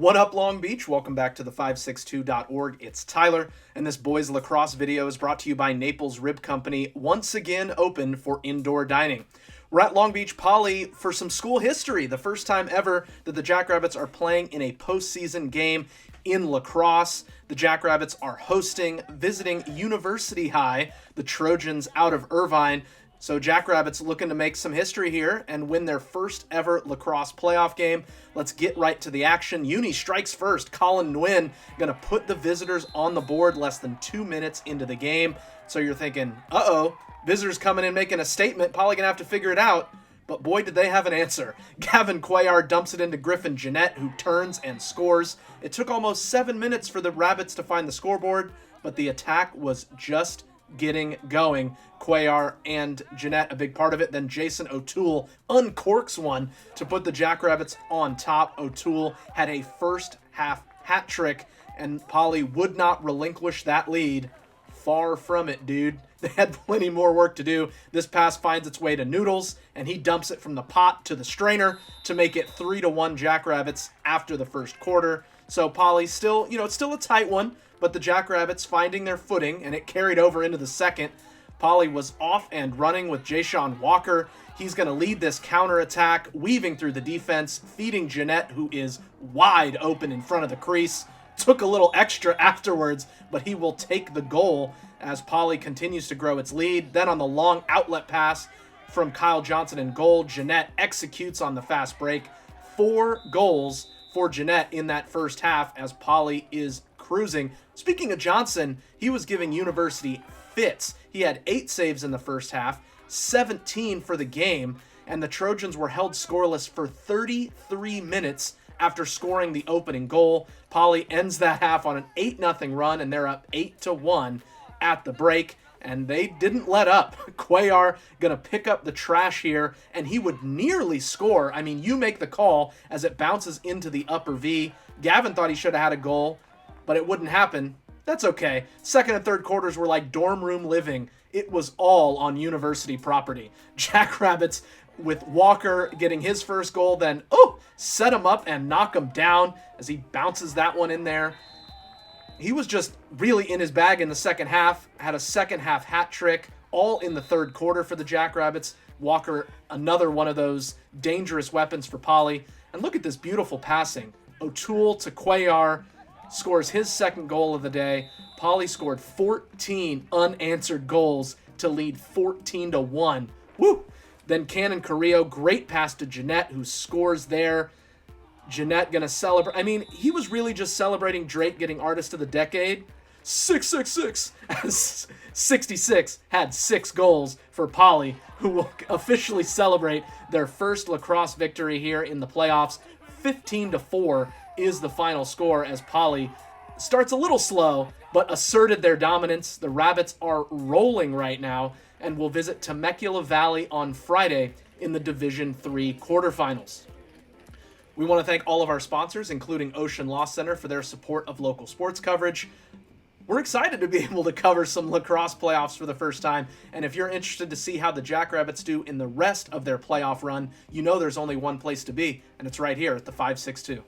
What up, Long Beach? Welcome back to the 562.org. It's Tyler, and this boys lacrosse video is brought to you by Naples Rib Company, once again open for indoor dining. We're at Long Beach Poly for some school history, the first time ever that the Jackrabbits are playing in a postseason game in lacrosse. The Jackrabbits are visiting University High, the Trojans out of Irvine. So Jackrabbits looking to make some history here and win their first ever lacrosse playoff game. Let's get right to the action. Uni strikes first. Colin Nguyen going to put the visitors on the board less than 2 minutes into the game. So you're thinking, uh-oh, visitors coming in making a statement. Probably going to have to figure it out. But boy, did they have an answer. Gavin Cuellar dumps it into Griffin Jeanette, who turns and scores. It took almost 7 minutes for the Rabbits to find the scoreboard, but the attack was just getting going. Cuellar and Jeanette, a big part of it. Then Jason O'Toole uncorks one to put the Jackrabbits on top. O'Toole had a first half hat trick, and Poly would not relinquish that lead. Far from it, dude. They had plenty more work to do. This pass finds its way to Noodles, and he dumps it from the pot to the strainer to make it 3-1 Jackrabbits after the first quarter. So Poly still, it's still a tight one, but the Jackrabbits finding their footing, and it carried over into the second. Poly was off and running with Jashawn Walker. He's going to lead this counterattack, weaving through the defense, feeding Jeanette, who is wide open in front of the crease. Took a little extra afterwards, but he will take the goal as Poly continues to grow its lead. Then on the long outlet pass from Kyle Johnson in goal, Jeanette executes on the fast break. 4 goals for Jeanette in that first half as Poly is cruising. Speaking of Johnson, he was giving University fits. He had 8 saves in the first half, 17 for the game, and the Trojans were held scoreless for 33 minutes after scoring the opening goal. Poly ends that half on an 8-0 run, and they're up 8-1 at the break, and they didn't let up. Cuellar gonna pick up the trash here, and he would nearly score. I mean, you make the call as it bounces into the upper V. Gavin thought he should have had a goal, but it wouldn't happen. That's okay. Second and third quarters were like dorm room living. It was all on University property. Jackrabbits with Walker getting his first goal, then set him up and knock him down as he bounces that one in there. He was just really in his bag in the second half, had a second half hat trick, all in the third quarter for the Jackrabbits. Walker, another one of those dangerous weapons for Poly. And look at this beautiful passing. O'Toole to Cuellar, scores his second goal of the day. Poly scored 14 unanswered goals to lead 14-1. Woo! Then Cannon Carrillo, great pass to Jeanette, who scores there. Jeanette gonna celebrate. I mean, he was really just celebrating Drake getting Artist of the Decade. 666. 66 had 6 goals for Poly, who will officially celebrate their first lacrosse victory here in the playoffs. 15-4 is the final score as Poly starts a little slow, but asserted their dominance. The Rabbits are rolling right now and will visit Temecula Valley on Friday in the Division III quarterfinals. We want to thank all of our sponsors, including Ocean Law Center, for their support of local sports coverage. We're excited to be able to cover some lacrosse playoffs for the first time, and if you're interested to see how the Jackrabbits do in the rest of their playoff run, you know there's only one place to be, and it's right here at the 562.